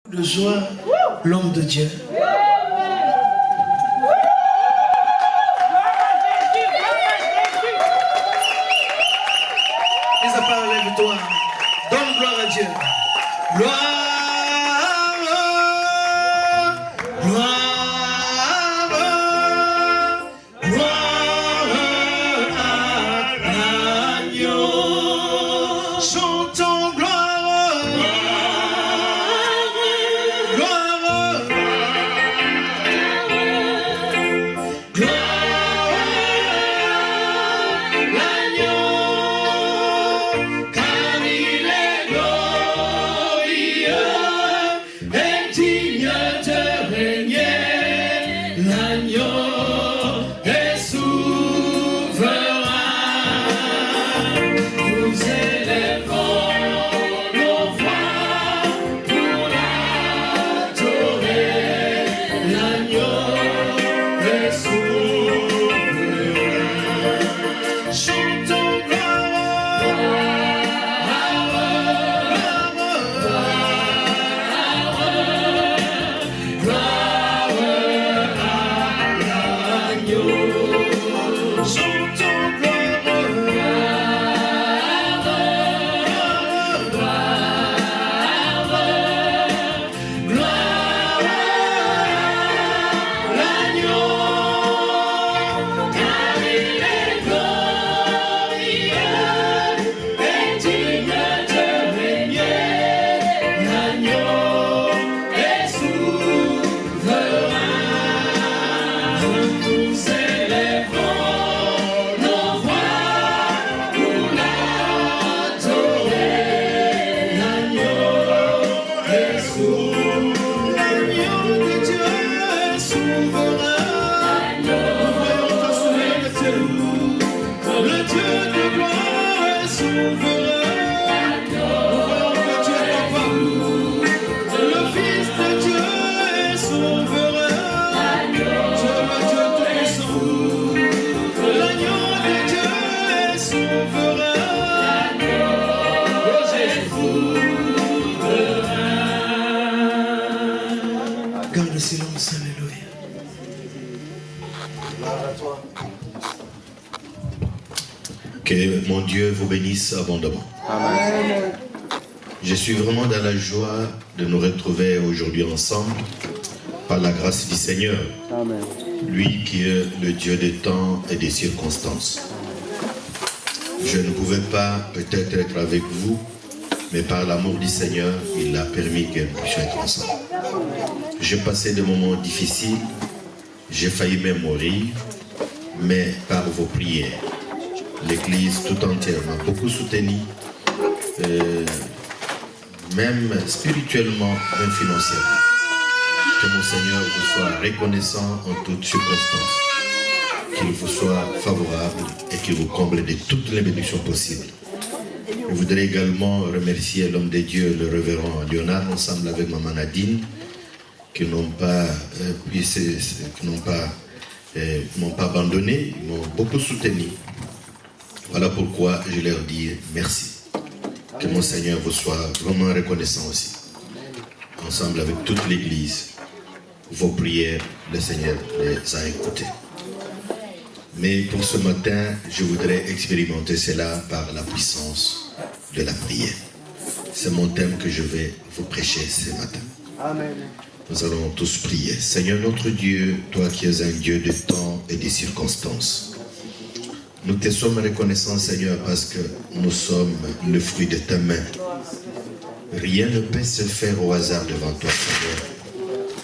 De joie, l'homme de Dieu. Et ça parle, lève-toi. Donne gloire à Dieu. Gloire, gloire, gloire à l'agneau. Chantons gloire, gloire, gloire, l'agneau, car il est glorieux et digne de régner. L'agneau est souverain. Nous élèvons nos voix pour l'adorer. L'agneau est souverain. Chantons gloire, gloire à l'agneau. Chantons gloire, l'agneau, car il est glorieux et digne de régner. L'agneau est souverain. Nous élèvons nos voix pour l'adorer. L'agneau est souverain. L'agneau de Dieu est souverain. Nous voyons ta souveraineté. Le Dieu de gloire est souverain. Nous voyons que tu es papa. Le Fils de Dieu est souverain. Dieu le Dieu tout-puissant. L'agneau de Dieu est souverain. Garde le silence, alléluia. Que mon Dieu vous bénisse abondamment. Amen. Je suis vraiment dans la joie de nous retrouver aujourd'hui ensemble par la grâce du Seigneur, Amen. lui qui est le Dieu des temps et des circonstances. Je ne pouvais pas peut-être être avec vous, mais par l'amour du Seigneur, il a permis que nous puissions être ensemble. J'ai passé des moments difficiles, j'ai failli même mourir, mais par vos prières, l'Église tout entière m'a beaucoup soutenu, même spirituellement, même financièrement. Que mon Seigneur vous soit reconnaissant en toutes circonstances, qu'il vous soit favorable et qu'il vous comble de toutes les bénédictions possibles. Je voudrais également remercier l'homme de Dieu, le révérend Léonard, ensemble avec maman Nadine, qui n'ont pas m'ont pas abandonné, ils m'ont beaucoup soutenu. Voilà pourquoi je leur dis merci. Que mon Seigneur vous soit vraiment reconnaissant aussi. Ensemble avec toute l'Église, vos prières, le Seigneur les a écoutées. Mais pour ce matin, je voudrais expérimenter cela par la puissance de la prière. C'est mon thème que je vais vous prêcher ce matin. Amen. Nous allons tous prier. Seigneur notre Dieu, toi qui es un Dieu de temps et de circonstances, nous te sommes reconnaissants, Seigneur, parce que nous sommes le fruit de ta main. Rien ne peut se faire au hasard devant toi, Seigneur.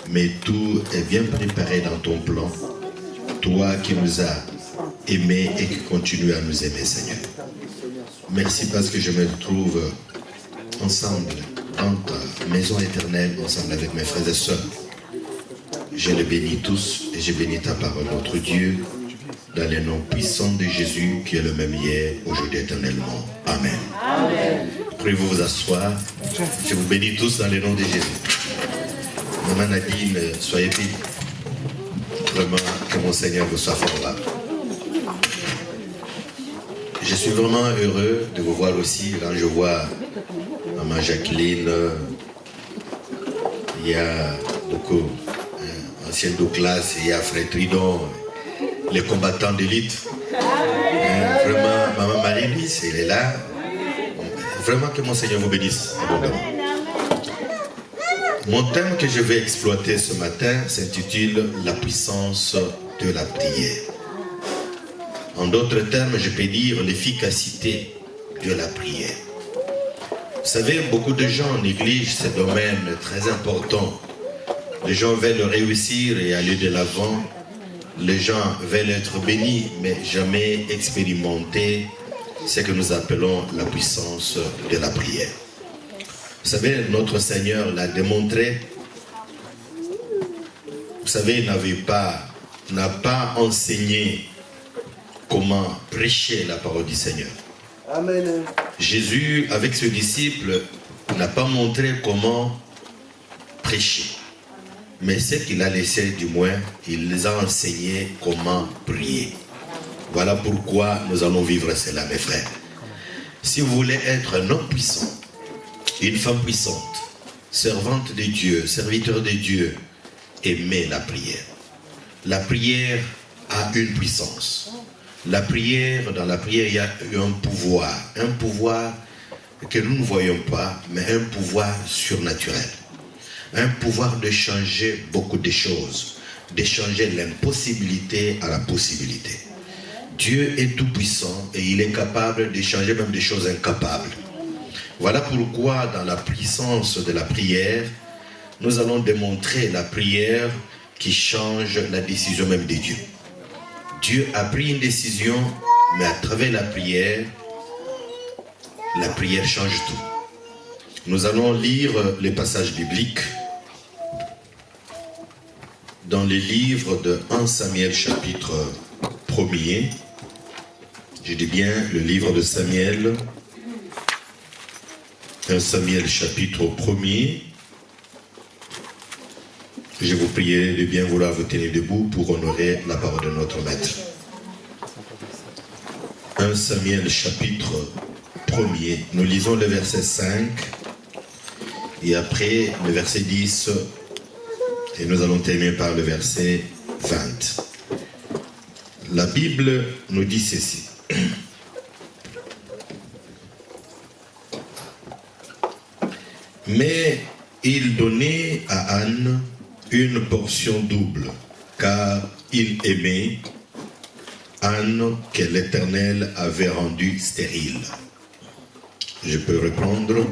Mais tout est bien préparé dans ton plan. Toi qui nous as aimés et qui continues à nous aimer, Seigneur. Merci parce que je me trouve ensemble dans ta maison éternelle, ensemble avec mes frères et sœurs. Je les bénis tous et je bénis ta parole, notre Dieu, dans le nom puissant de Jésus, qui est le même hier, aujourd'hui, éternellement. Amen. Amen. Pouvez-vous vous asseoir? Je vous bénis tous dans le nom de Jésus. Maman Nadine, soyez bénis. Vraiment, que mon Seigneur vous soit favorable. Je suis vraiment heureux de vous voir aussi. Là, je vois Maman Jacqueline, il y a beaucoup anciens de classe, il y a Frère Tridon, les combattants d'élite. Vraiment, Maman Marie-Lise, elle est là. Vraiment que mon Seigneur vous bénisse abondamment. Mon thème que je vais exploiter ce matin s'intitule « La puissance de la prière ». En d'autres termes, je peux dire l'efficacité de la prière. Vous savez, beaucoup de gens négligent ce domaine très important. Les gens veulent réussir et aller de l'avant. Les gens veulent être bénis, mais jamais expérimenter ce que nous appelons la puissance de la prière. Vous savez, notre Seigneur l'a démontré. Vous savez, il n'a pas enseigné comment prêcher la parole du Seigneur. Amen. Jésus, avec ses disciples, n'a pas montré comment prêcher. Mais ce qu'il a laissé, du moins, il les a enseigné comment prier. Voilà pourquoi nous allons vivre cela, mes frères. Si vous voulez être un homme puissant, une femme puissante, servante de Dieu, serviteur de Dieu, aimez la prière. La prière a une puissance. La prière, dans la prière, il y a un pouvoir que nous ne voyons pas, mais un pouvoir surnaturel. Un pouvoir de changer beaucoup de choses, de changer l'impossibilité à la possibilité. Dieu est tout puissant et il est capable de changer même des choses incapables. Voilà pourquoi dans la puissance de la prière, nous allons démontrer la prière qui change la décision même de Dieu. Dieu a pris une décision, mais à travers la prière change tout. Nous allons lire les passages bibliques dans les livres de 1 Samuel chapitre 1er. Je dis bien le livre de Samuel. 1 Samuel chapitre 1er. Je vous prierai de bien vouloir vous tenir debout pour honorer la parole de notre Maître. 1 Samuel chapitre 1er. Nous lisons le verset 5 et après le verset 10 et nous allons terminer par le verset 20. La Bible nous dit ceci. Mais il donnait à Anne une portion double, car il aimait Anne que l'Éternel avait rendue stérile. Je peux reprendre.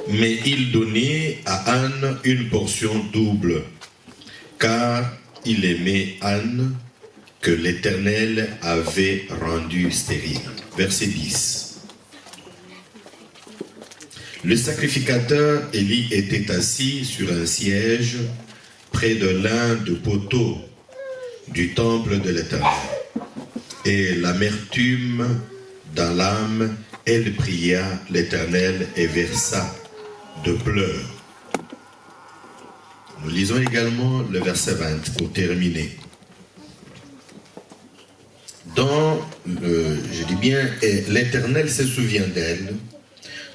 Mais il donnait à Anne une portion double, car il aimait Anne que l'Éternel avait rendue stérile. Verset 10. Le sacrificateur Élie était assis sur un siège près de l'un des poteaux du temple de l'Éternel. Et l'amertume dans l'âme, elle pria l'Éternel et versa de pleurs. Nous lisons également le verset 20 pour terminer. Je dis bien, l'Éternel se souvient d'elle.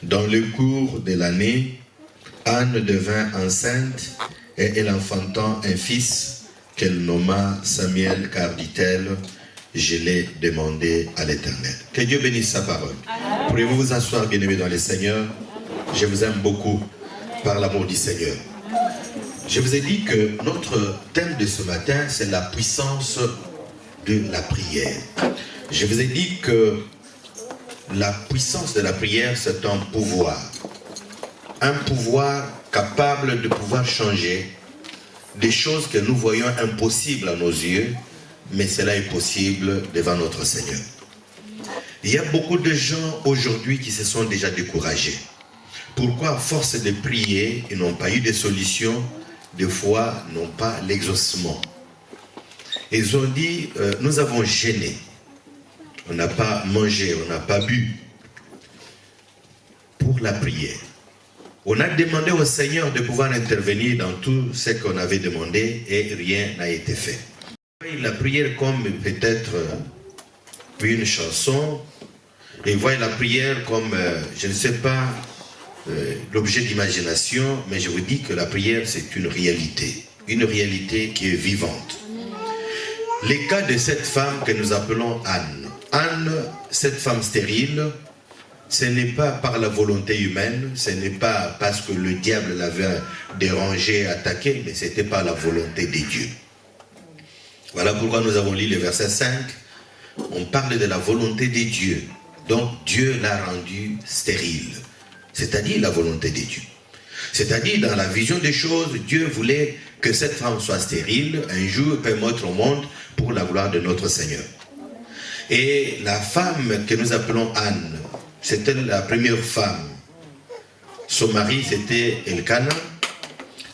Dans le cours de l'année, Anne devint enceinte et elle enfantant un fils qu'elle nomma Samuel, car dit-elle, je l'ai demandé à l'Éternel. Que Dieu bénisse sa parole. Pourriez-vous vous asseoir, bien-aimés dans le Seigneur? Je vous aime beaucoup par l'amour du Seigneur. Je vous ai dit que notre thème de ce matin, c'est la puissance de la prière. Je vous ai dit que la puissance de la prière, c'est un pouvoir. Un pouvoir capable de pouvoir changer des choses que nous voyons impossibles à nos yeux, mais cela est possible devant notre Seigneur. Il y a beaucoup de gens aujourd'hui qui se sont déjà découragés. Pourquoi, à force de prier, ils n'ont pas eu de solution, des fois n'ont pas l'exaucement. Ils ont dit, nous avons gêné. On n'a pas mangé, on n'a pas bu. Pour la prière. On a demandé au Seigneur de pouvoir intervenir dans tout ce qu'on avait demandé et rien n'a été fait. La prière comme peut-être une chanson, et voyez la prière comme, je ne sais pas, l'objet d'imagination, mais je vous dis que la prière, c'est une réalité qui est vivante. Les cas de cette femme que nous appelons Anne. Anne, cette femme stérile, ce n'est pas par la volonté humaine, ce n'est pas parce que le diable l'avait dérangé, attaqué, mais c'était par la volonté de Dieu. Voilà pourquoi nous avons lu le verset 5. On parle de la volonté de Dieu. Donc Dieu l'a rendue stérile. C'est-à-dire la volonté de Dieu. C'est-à-dire dans la vision des choses, Dieu voulait que cette femme soit stérile, un jour permettre au monde pour la gloire de notre Seigneur. Et la femme que nous appelons Anne, c'était la première femme. Son mari, c'était Elkana.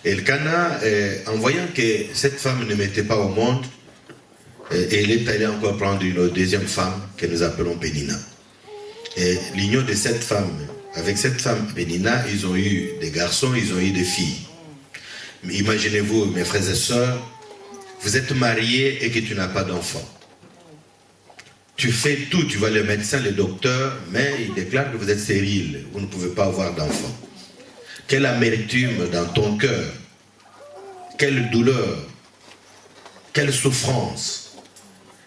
Elkana, en voyant que cette femme ne mettait pas au monde, elle est allée encore prendre une deuxième femme que nous appelons Pénina. Et l'union de cette femme, avec cette femme Pénina, ils ont eu des garçons, ils ont eu des filles. Mais imaginez-vous, mes frères et sœurs, vous êtes mariés et que tu n'as pas d'enfant. Tu fais tout, tu vas le médecin, le docteur, mais il déclare que vous êtes stérile, vous ne pouvez pas avoir d'enfant. Quelle amertume dans ton cœur, quelle douleur, quelle souffrance.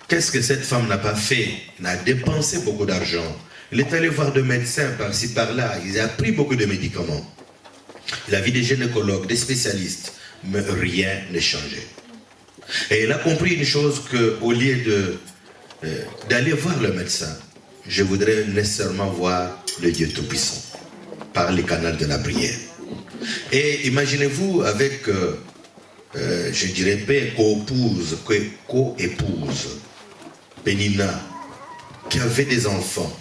Qu'est-ce que cette femme n'a pas fait? Elle a dépensé beaucoup d'argent. Elle est allée voir des médecins par-ci par-là, il a pris beaucoup de médicaments. Il a vu des gynécologues, des spécialistes, mais rien ne changeait. Et elle a compris une chose, qu'au lieu d'aller voir le médecin, je voudrais nécessairement voir le Dieu Tout-Puissant par le canal de la prière. Et imaginez-vous avec, je dirais pas co-épouse, Pénina, qui avait des enfants.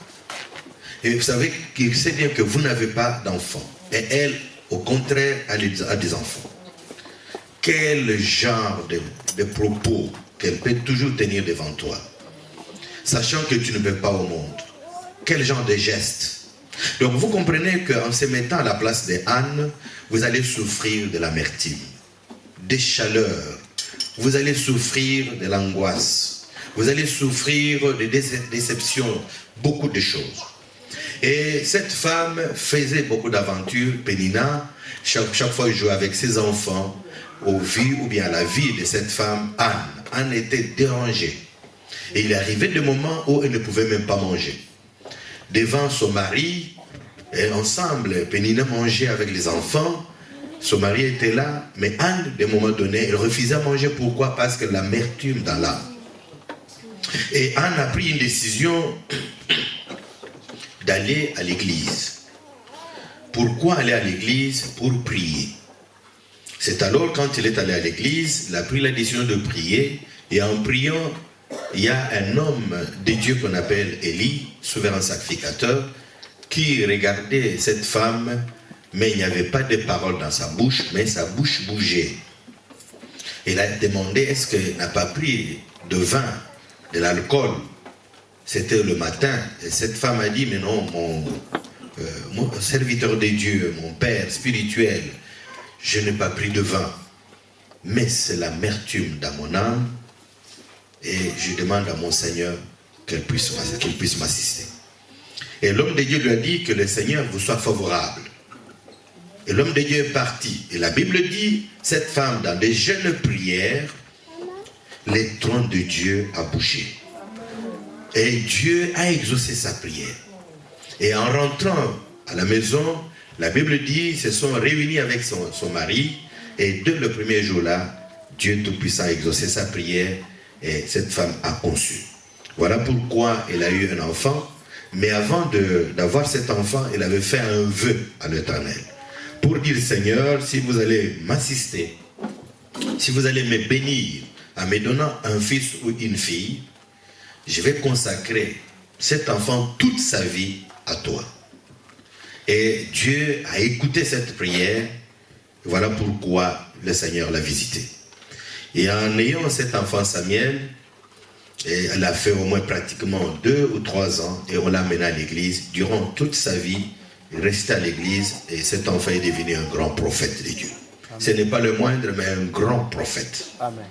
Et vous savez qu'il sait bien que vous n'avez pas d'enfants. Et elle, au contraire, a des enfants. Quel genre de propos qu'elle peut toujours tenir devant toi, sachant que tu ne peux pas au monde. Quel genre de gestes. Donc vous comprenez qu'en se mettant à la place de Anne, vous allez souffrir de l'amertume, des chaleurs, vous allez souffrir de l'angoisse, vous allez souffrir de déceptions, beaucoup de choses. Et cette femme faisait beaucoup d'aventures, Pénina, chaque fois elle jouait avec ses enfants, au vu ou bien à la vie de cette femme, Anne. Anne était dérangée. Et il arrivait des moments où elle ne pouvait même pas manger. Devant son mari, et ensemble, Pénina mangeait avec les enfants, son mari était là, mais Anne, de moment donné, elle refusait à manger. Pourquoi? Parce que l'amertume dans l'âme. Et Anne a pris une décision d'aller à l'église. Pourquoi aller à l'église? Pour prier. C'est alors quand il est allé à l'église, il a pris la décision de prier, et en priant, il y a un homme de Dieu qu'on appelle Élie, souverain sacrificateur, qui regardait cette femme, mais il n'y avait pas de paroles dans sa bouche, mais sa bouche bougeait. Il a demandé, est-ce qu'elle n'a pas pris de vin, de l'alcool? C'était le matin, et cette femme a dit, mais non, mon serviteur de Dieu, mon père spirituel, je n'ai pas pris de vin, mais c'est l'amertume dans mon âme, et je demande à mon Seigneur qu'il puisse m'assister. Et l'homme de Dieu lui a dit que le Seigneur vous soit favorable. Et l'homme de Dieu est parti. Et la Bible dit, cette femme, dans des jeûnes prières, les trônes de Dieu a bougé. Et Dieu a exaucé sa prière. Et en rentrant à la maison, la Bible dit, ils se sont réunis avec son mari, et dès le premier jour-là, Dieu Tout-Puissant a exaucé sa prière, et cette femme a conçu. Voilà pourquoi elle a eu un enfant, mais avant d'avoir cet enfant, elle avait fait un vœu à l'Éternel, pour dire, Seigneur, si vous allez m'assister, si vous allez me bénir, en me donnant un fils ou une fille, je vais consacrer cet enfant toute sa vie à toi. Et Dieu a écouté cette prière. Voilà pourquoi le Seigneur l'a visité. Et en ayant cet enfant Samuel, elle a fait au moins pratiquement 2 ou 3 ans, et on l'a mené à l'église. Durant toute sa vie, il restait à l'église, et cet enfant est devenu un grand prophète de Dieu. Amen. Ce n'est pas le moindre, mais un grand prophète. Amen.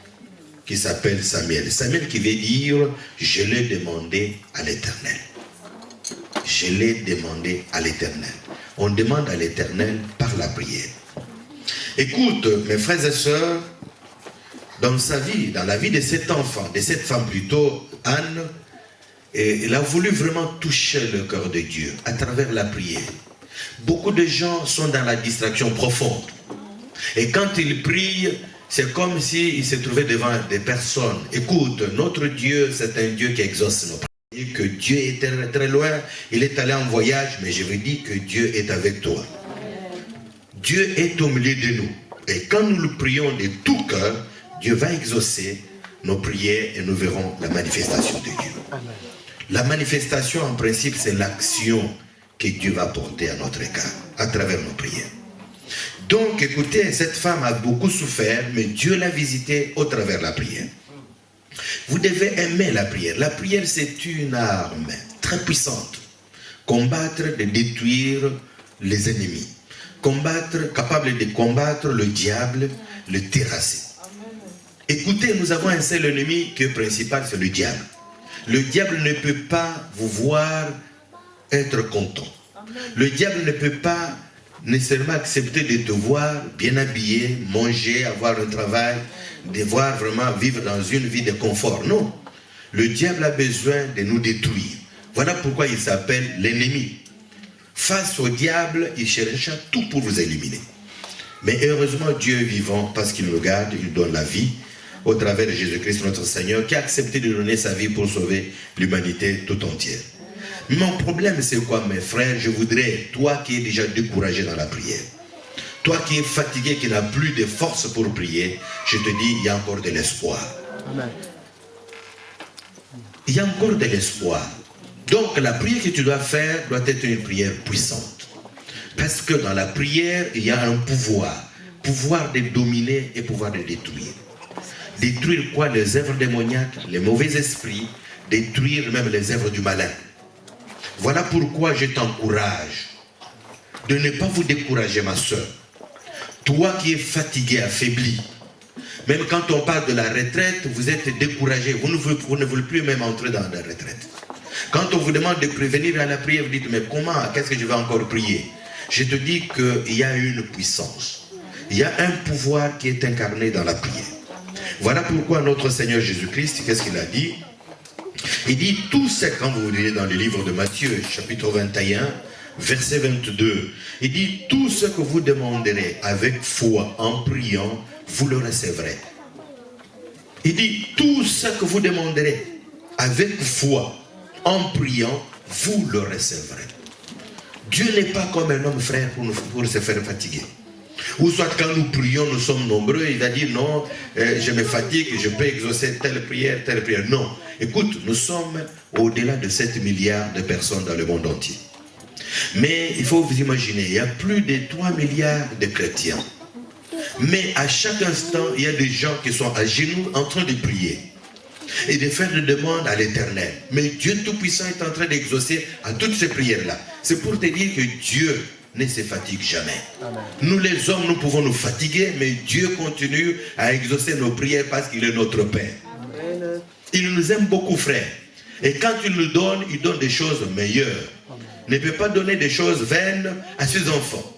Qui s'appelle Samuel. Samuel qui veut dire, je l'ai demandé à l'Éternel. Je l'ai demandé à l'Éternel. On demande à l'Éternel par la prière. Écoute, mes frères et sœurs, dans sa vie, dans la vie de cet enfant, de cette femme plutôt, Anne, il a voulu vraiment toucher le cœur de Dieu à travers la prière. Beaucoup de gens sont dans la distraction profonde. Et quand ils prient, c'est comme s'ils se trouvaient devant des personnes. Écoute, notre Dieu, c'est un Dieu qui exauce nos prières. Que Dieu est très, très loin, il est allé en voyage, mais je vous dis que Dieu est avec toi. Dieu est au milieu de nous. Et quand nous le prions de tout cœur, Dieu va exaucer nos prières et nous verrons la manifestation de Dieu. Amen. La manifestation, en principe, c'est l'action que Dieu va porter à notre égard, à travers nos prières. Donc, écoutez, cette femme a beaucoup souffert, mais Dieu l'a visitée au travers de la prière. Vous devez aimer la prière. La prière, c'est une arme très puissante. Combattre, de détruire les ennemis. Capable de combattre le diable, le terrasser. Écoutez, nous avons un seul ennemi qui est principal, c'est le diable. Le diable ne peut pas vous voir être content. Le diable ne peut pas nécessairement accepter de te voir bien habillé, manger, avoir un travail, de voir vraiment vivre dans une vie de confort. Non. Le diable a besoin de nous détruire. Voilà pourquoi il s'appelle l'ennemi. Face au diable, il cherche tout pour vous éliminer. Mais heureusement, Dieu est vivant parce qu'il nous garde, il donne la vie au travers de Jésus-Christ notre Seigneur qui a accepté de donner sa vie pour sauver l'humanité tout entière. Mon problème c'est quoi mes frères? Je voudrais, toi qui es déjà découragé dans la prière, toi qui es fatigué, qui n'as plus de force pour prier, je te dis, il y a encore de l'espoir. Amen. Il y a encore de l'espoir. Donc la prière que tu dois faire doit être une prière puissante. Parce que dans la prière, il y a un pouvoir. Pouvoir de dominer et pouvoir de détruire. Détruire quoi? Les œuvres démoniaques, les mauvais esprits, détruire même les œuvres du malin. Voilà pourquoi je t'encourage de ne pas vous décourager, ma soeur. Toi qui es fatigué, affaibli, même quand on parle de la retraite, vous êtes découragé, vous ne voulez plus même entrer dans la retraite. Quand on vous demande de prévenir à la prière, vous dites, mais comment, qu'est-ce que je vais encore prier? Je te dis qu'il y a une puissance, il y a un pouvoir qui est incarné dans la prière. Voilà pourquoi notre Seigneur Jésus-Christ, qu'est-ce qu'il a dit? Il dit, tout ce, quand vous lisez dans le livre de Matthieu, chapitre 21, verset 22, il dit, tout ce que vous demanderez avec foi, en priant, vous le recevrez. Il dit, tout ce que vous demanderez avec foi, en priant, vous le recevrez. Dieu n'est pas comme un homme, frère, pour se faire fatiguer. Ou soit quand nous prions, nous sommes nombreux, il va dire non, je me fatigue, je peux exaucer telle prière, telle prière. Non, écoute, nous sommes au-delà de 7 milliards de personnes dans le monde entier. Mais il faut vous imaginer, il y a plus de 3 milliards de chrétiens. Mais à chaque instant, il y a des gens qui sont à genoux en train de prier et de faire des demandes à l'Éternel. Mais Dieu Tout-Puissant est en train d'exaucer à toutes ces prières-là. C'est pour te dire que Dieu ne se fatigue jamais. Amen. Nous les hommes, nous pouvons nous fatiguer, mais Dieu continue à exaucer nos prières parce qu'il est notre Père. Amen. Il nous aime beaucoup, frère. Et quand il nous donne, il donne des choses meilleures. Amen. Il ne peut pas donner des choses vaines à ses enfants.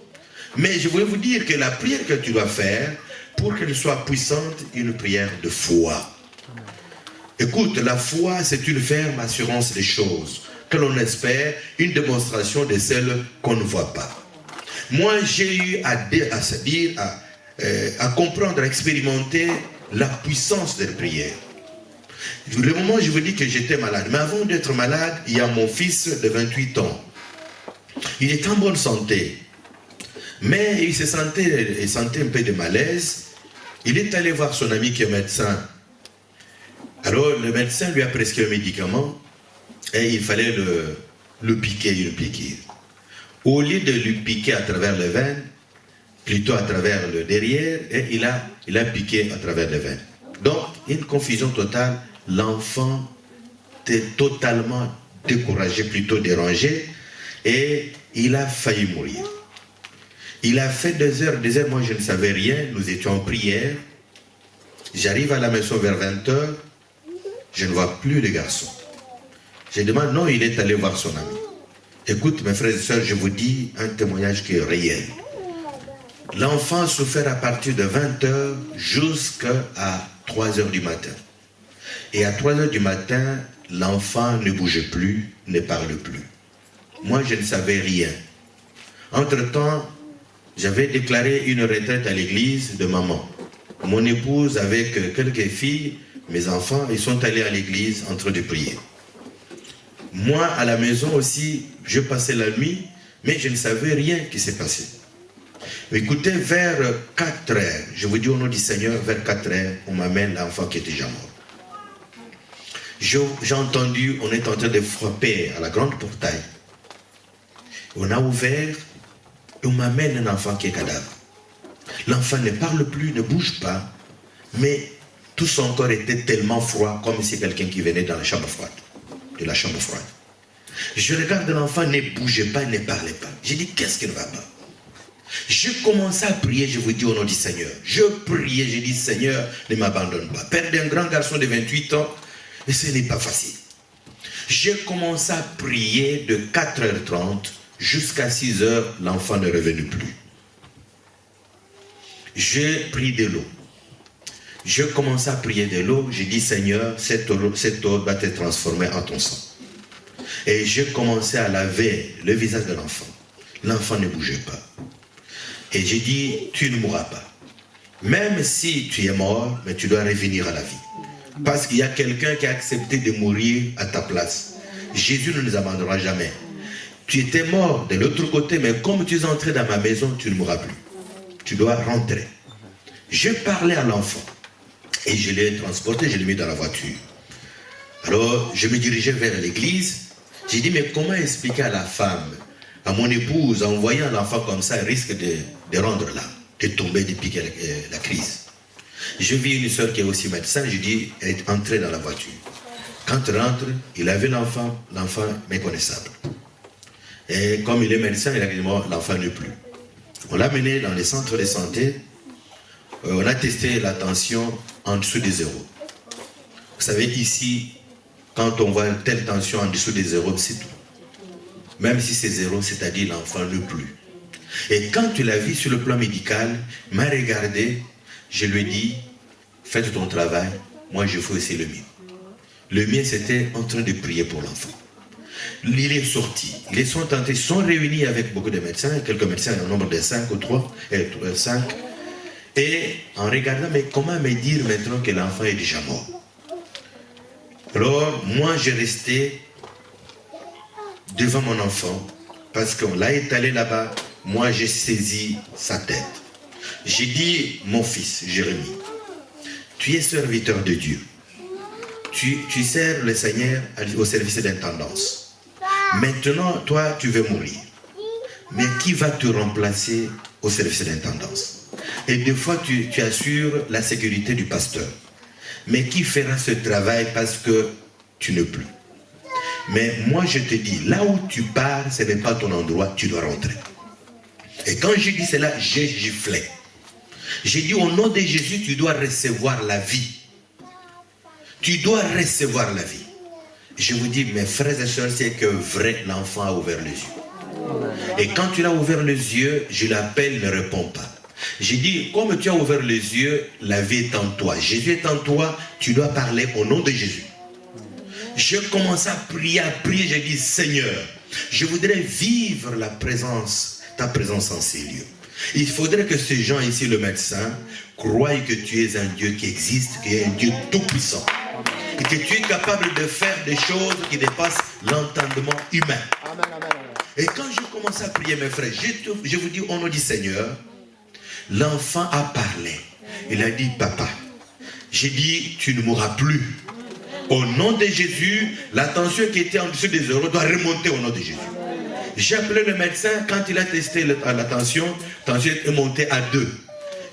Mais je voulais vous dire que la prière que tu dois faire, pour qu'elle soit puissante, une prière de foi. Amen. Écoute, la foi, c'est une ferme assurance des choses que l'on espère, une démonstration de celles qu'on ne voit pas. Moi, j'ai eu à comprendre, à expérimenter la puissance des prières. Le moment où je vous dis que j'étais malade, mais avant d'être malade, il y a mon fils de 28 ans. Il est en bonne santé, mais il sentait un peu de malaise. Il est allé voir son ami qui est médecin. Alors, le médecin lui a prescrit un médicament et il fallait le piquer, une piqûre. Au lieu de lui piquer à travers les veines, plutôt à travers le derrière, et il a piqué à travers les veines. Donc, une confusion totale. L'enfant était totalement découragé, plutôt dérangé, et il a failli mourir. Il a fait des heures, moi je ne savais rien, nous étions en prière. J'arrive à la maison vers 20 h, je ne vois plus le garçon. Je demande, non, il est allé voir son ami. Écoute, mes frères et sœurs, je vous dis un témoignage qui est réel. L'enfant souffert à partir de 20h jusqu'à 3h du matin. Et à 3h du matin, l'enfant ne bougeait plus, ne parle plus. Moi, je ne savais rien. Entre-temps, j'avais déclaré une retraite à l'église de maman. Mon épouse, avec quelques filles, mes enfants, ils sont allés à l'église en train de prier. Moi, à la maison aussi, je passais la nuit, mais je ne savais rien qui s'est passé. Écoutez, vers 4h, je vous dis au nom du Seigneur, vers 4h, on m'amène l'enfant qui était déjà mort. J'ai entendu, on est en train de frapper à la grande portail. On a ouvert et on m'amène un enfant qui est cadavre. L'enfant ne parle plus, ne bouge pas, mais tout son corps était tellement froid, comme si quelqu'un qui venait dans la chambre froide, de la chambre froide. Je regarde l'enfant, ne bougeait pas, ne parlait pas. J'ai dit, qu'est-ce qui ne va pas? Je commençais à prier, je vous dis au nom du Seigneur. Je priais, j'ai dit, Seigneur, ne m'abandonne pas. Perdre un grand garçon de 28 ans, et ce n'est pas facile. J'ai commencé à prier de 4h30 jusqu'à 6h, l'enfant ne revenait plus. J'ai pris de l'eau. Je commençais à prier de l'eau. J'ai dit, Seigneur, cette eau va te transformer en ton sang. Et j'ai commencé à laver le visage de l'enfant. L'enfant ne bougeait pas. Et j'ai dit, tu ne mourras pas. Même si tu es mort, mais tu dois revenir à la vie. Parce qu'il y a quelqu'un qui a accepté de mourir à ta place. Jésus ne nous abandonnera jamais. Tu étais mort de l'autre côté, mais comme tu es entré dans ma maison, tu ne mourras plus. Tu dois rentrer. Je parlais à l'enfant. Et je l'ai transporté, je l'ai mis dans la voiture. Alors, je me dirigeais vers l'église. J'ai dit, mais comment expliquer à la femme, à mon épouse, en voyant l'enfant comme ça, elle risque de rendre là, de tomber, de piquer la crise. Je vis une soeur qui est aussi médecin, je dis, elle est entrée dans la voiture. Quand elle rentre, il avait l'enfant méconnaissable. Et comme il est médecin, il a dit, l'enfant n'est plus. On l'a mené dans les centres de santé, on a testé la tension en dessous des 0. Vous savez, ici, quand on voit telle tension en dessous des 0, c'est tout. Même si c'est 0, c'est-à-dire l'enfant ne plus. Et quand tu l'as vu sur le plan médical, il m'a regardé, je lui ai dit, faites ton travail, moi je fais aussi le mien. Le mien, c'était en train de prier pour l'enfant. Il est sorti, ils sont réunis avec beaucoup de médecins, quelques médecins, un nombre de 5 ou 5. Et en regardant, mais comment me dire maintenant que l'enfant est déjà mort? Alors, moi, j'ai resté devant mon enfant, parce qu'on l'a étalé là-bas, moi, j'ai saisi sa tête. J'ai dit, mon fils, Jérémie, tu es serviteur de Dieu. Tu sers le Seigneur au service d'intendance. Maintenant, toi, tu veux mourir. Mais qui va te remplacer au service d'intendance? Et des fois, tu assures la sécurité du pasteur. Mais qui fera ce travail parce que tu n'es plus? Mais moi, je te dis, là où tu pars, ce n'est pas ton endroit, tu dois rentrer. Et quand j'ai dit cela, j'ai giflé. J'ai dit, au nom de Jésus, tu dois recevoir la vie. Tu dois recevoir la vie. Je vous dis, mes frères et sœurs, c'est que vrai, l'enfant a ouvert les yeux. Et quand tu l'as ouvert les yeux, je l'appelle, ne réponds pas. J'ai dit, comme tu as ouvert les yeux, la vie est en toi. Jésus est en toi, tu dois parler au nom de Jésus. Je commence à prier, j'ai dit, Seigneur, je voudrais vivre ta présence en ces lieux. Il faudrait que ces gens ici, le médecin, croient que tu es un Dieu qui existe, qui est un Dieu tout-puissant. Et que tu es capable de faire des choses qui dépassent l'entendement humain. Amen, amen, amen. Et quand je commence à prier, mes frères, je vous dis au nom du Seigneur, l'enfant a parlé. Il a dit, papa, j'ai dit, tu ne mourras plus. Au nom de Jésus, la tension qui était en dessous des 0 doit remonter au nom de Jésus. J'ai appelé le médecin, quand il a testé la tension est montée à 2.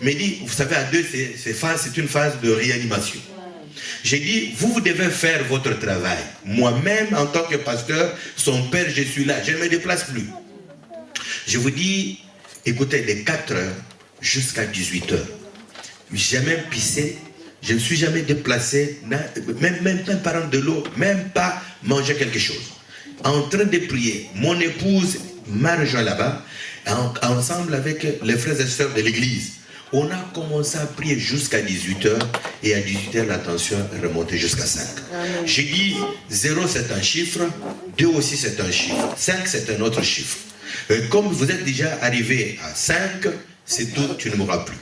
Il m'a dit, vous savez, à 2, c'est une phase de réanimation. J'ai dit, vous devez faire votre travail. Moi-même, en tant que pasteur, son père, je suis là. Je ne me déplace plus. Je vous dis, écoutez, de 4h jusqu'à 18h. J'ai même pissé. Je ne suis jamais déplacé, même pas prendre de l'eau, même pas manger quelque chose. en train de prier. Mon épouse m'a rejoint là-bas, ensemble avec les frères et sœurs de l'église. On a commencé à prier jusqu'à 18h et à 18h, la tension est remontée jusqu'à 5. J'ai dit 0 c'est un chiffre, 2 aussi c'est un chiffre, 5 c'est un autre chiffre. Comme vous êtes déjà arrivé à 5, c'est tout, tu ne mourras plus.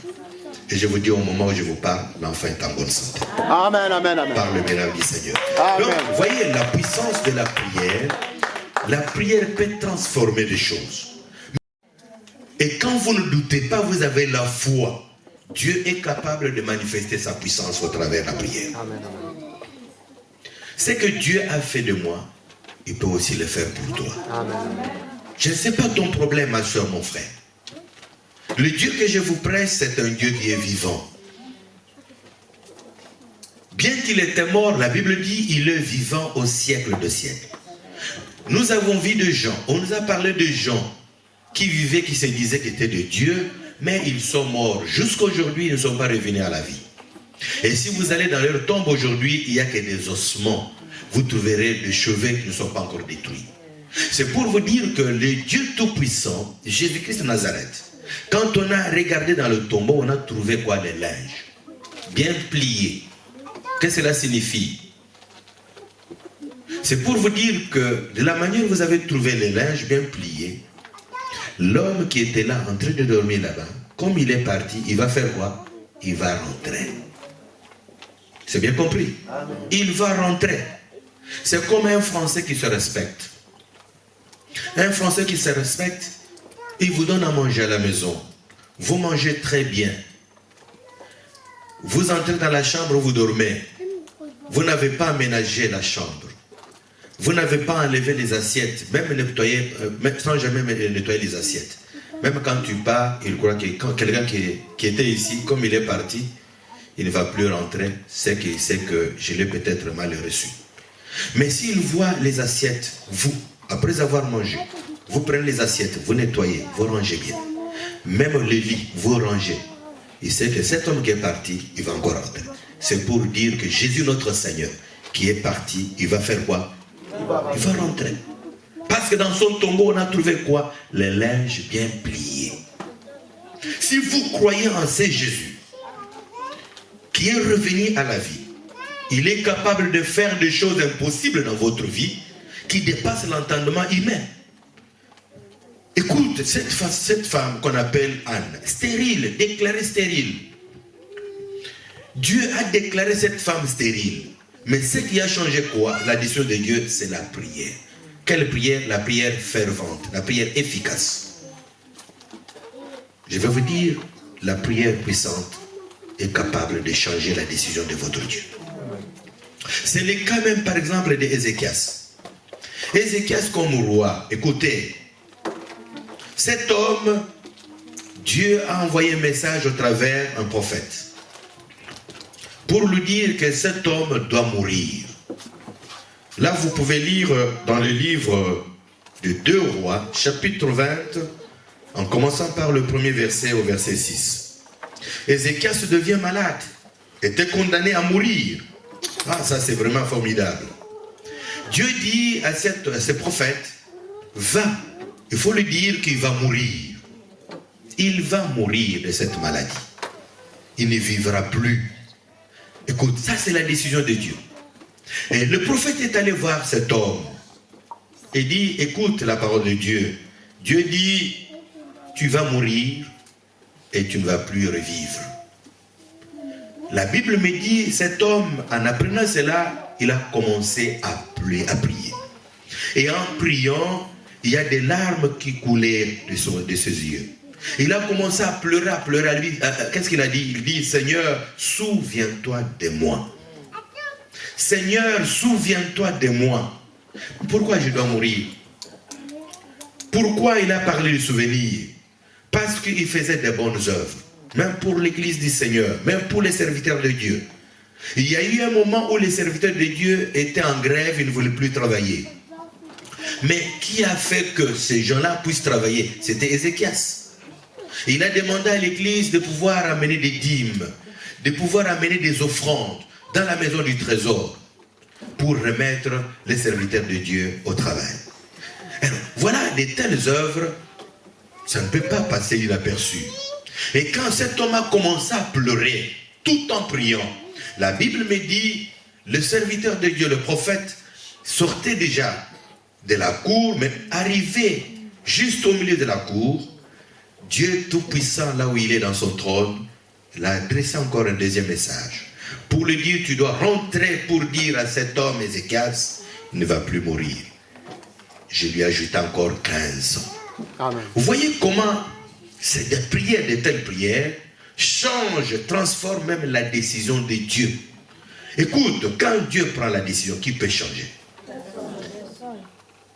Et je vous dis au moment où je vous parle, l'enfant est en bonne santé. Amen, amen, amen. Par le miracle du Seigneur. Amen. Donc, vous voyez la puissance de la prière peut transformer des choses. Et quand vous ne doutez pas, vous avez la foi. Dieu est capable de manifester sa puissance au travers de la prière. Ce que Dieu a fait de moi, il peut aussi le faire pour toi. Amen. Je ne sais pas ton problème, ma soeur, mon frère. Le Dieu que je vous prêche, c'est un Dieu qui est vivant. Bien qu'il était mort, la Bible dit, il est vivant au siècle de siècles. Nous avons vu de gens, on nous a parlé de gens qui vivaient, qui se disaient qu'ils étaient de Dieu, mais ils sont morts. Jusqu'à aujourd'hui, ils ne sont pas revenus à la vie. Et si vous allez dans leur tombe aujourd'hui, il n'y a que des ossements. Vous trouverez des cheveux qui ne sont pas encore détruits. C'est pour vous dire que le Dieu Tout-Puissant, Jésus-Christ de Nazareth, quand on a regardé dans le tombeau, on a trouvé quoi? Les linges bien pliés. Qu'est-ce que cela signifie? C'est pour vous dire que de la manière où vous avez trouvé les linges bien pliés, l'homme qui était là en train de dormir là-bas, comme il est parti, il va faire quoi? Il va rentrer. C'est bien compris? Il va rentrer. C'est comme un Français qui se respecte. Un Français qui se respecte, il vous donne à manger à la maison. Vous mangez très bien. Vous entrez dans la chambre où vous dormez. Vous n'avez pas aménagé la chambre. Vous n'avez pas enlevé les assiettes, même nettoyer, sans jamais nettoyer les assiettes. Même quand tu pars, il croit que quand quelqu'un qui était ici, comme il est parti, il ne va plus rentrer, c'est qu'il sait que je l'ai peut-être mal reçu. Mais s'il voit les assiettes, vous, après avoir mangé, vous prenez les assiettes, vous nettoyez, vous rangez bien. Même le lit, vous rangez. Il sait que cet homme qui est parti, il va encore rentrer. C'est pour dire que Jésus, notre Seigneur, qui est parti, il va faire quoi? Il va rentrer. Parce que dans son tombeau, on a trouvé quoi? Les linges bien pliés. Si vous croyez en ce Jésus, qui est revenu à la vie, il est capable de faire des choses impossibles dans votre vie, qui dépassent l'entendement humain. Écoute, cette femme qu'on appelle Anne, stérile, déclarée stérile. Dieu a déclaré cette femme stérile. Mais ce qui a changé quoi? La décision de Dieu, c'est la prière. Quelle prière? La prière fervente, la prière efficace. Je vais vous dire, la prière puissante est capable de changer la décision de votre Dieu. C'est le cas même par exemple d'Ézéchias. Ézéchias comme roi, écoutez, cet homme, Dieu a envoyé un message au travers un prophète pour lui dire que cet homme doit mourir. Là, vous pouvez lire dans le livre de 2 Rois, chapitre 20, en commençant par le premier verset au verset 6. Ézéchias devient malade, était condamné à mourir. Ah, ça c'est vraiment formidable. Dieu dit à ce prophète, va, il faut lui dire qu'il va mourir. Il va mourir de cette maladie. Il ne vivra plus. Écoute, ça c'est la décision de Dieu. Et le prophète est allé voir cet homme et dit, écoute la parole de Dieu. Dieu dit, tu vas mourir et tu ne vas plus revivre. La Bible me dit, cet homme, en apprenant cela, il a commencé à prier. Et en priant, il y a des larmes qui coulaient de ses yeux. Il a commencé à pleurer, à lui. Qu'est-ce qu'il a dit? Il dit, Seigneur, souviens-toi de moi. Seigneur, souviens-toi de moi. Pourquoi je dois mourir? Pourquoi il a parlé de souvenir? Parce qu'il faisait des bonnes œuvres. Même pour l'église du Seigneur, même pour les serviteurs de Dieu. Il y a eu un moment où les serviteurs de Dieu étaient en grève, ils ne voulaient plus travailler. Mais qui a fait que ces gens-là puissent travailler? C'était Ézéchias. Il a demandé à l'église de pouvoir amener des dîmes, de pouvoir amener des offrandes dans la maison du trésor pour remettre les serviteurs de Dieu au travail. de telles œuvres, ça ne peut pas passer inaperçu. Et quand cet homme a commencé à pleurer, tout en priant, la Bible me dit, le serviteur de Dieu, le prophète, sortait déjà de la cour, mais arrivé juste au milieu de la cour, Dieu Tout-Puissant, là où il est dans son trône, l'a adressé encore un deuxième message. Pour lui dire, tu dois rentrer pour dire à cet homme, Ézéchias, il ne va plus mourir. Je lui ajoute encore 15 ans. Amen. Vous voyez comment c'est des prières, de telles prières, changent, transforment même la décision de Dieu. Écoute, quand Dieu prend la décision, qui peut changer?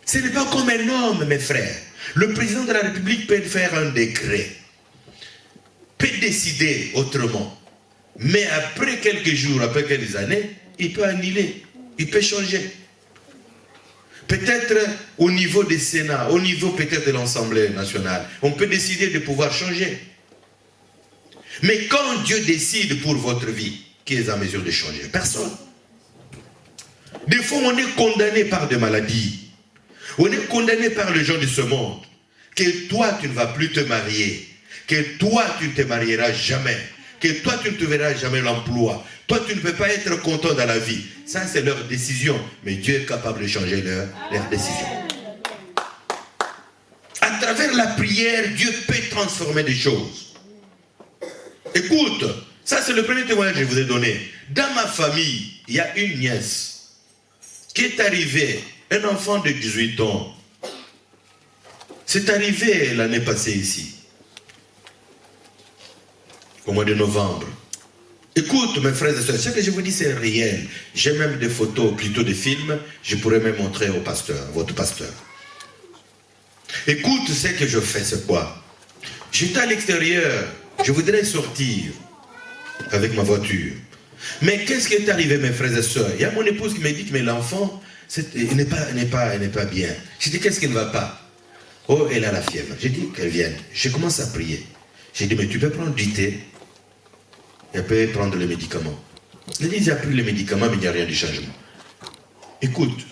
Ce n'est pas comme un homme, mes frères. Le président de la République peut faire un décret, peut décider autrement. Mais après quelques jours, après quelques années, il peut annuler, il peut changer. Peut-être au niveau des Sénats, au niveau peut-être de l'Assemblée nationale, on peut décider de pouvoir changer. Mais quand Dieu décide pour votre vie, qui est en mesure de changer? Personne. Des fois, on est condamné par des maladies. On est condamné par les gens de ce monde. Que toi, tu ne vas plus te marier. Que toi, tu ne te marieras jamais. Que toi, tu ne te verras jamais l'emploi. Toi, tu ne peux pas être content dans la vie. Ça, c'est leur décision. Mais Dieu est capable de changer leur décision. À travers la prière, Dieu peut transformer des choses. Écoute, ça c'est le premier témoignage que je vous ai donné. Dans ma famille, il y a une nièce qui est arrivée, un enfant de 18 ans. C'est arrivé l'année passée ici, au mois de novembre. Écoute, mes frères et sœurs, ce que je vous dis, c'est réel. J'ai même des photos, plutôt des films, je pourrais même montrer au pasteur, votre pasteur. Écoute, ce que je fais, c'est quoi? J'étais à l'extérieur, je voudrais sortir avec ma voiture. Mais qu'est-ce qui est arrivé, mes frères et sœurs? Il y a mon épouse qui m'a dit que mais l'enfant, il n'est pas bien. J'ai dit, qu'est-ce qui ne va pas? Oh, elle a la fièvre. J'ai dit qu'elle vienne. Je commence à prier. J'ai dit, mais tu peux prendre du thé. Elle peut prendre les médicaments. Elle dit, j'ai pris les médicaments, mais il n'y a rien de changement. Écoute,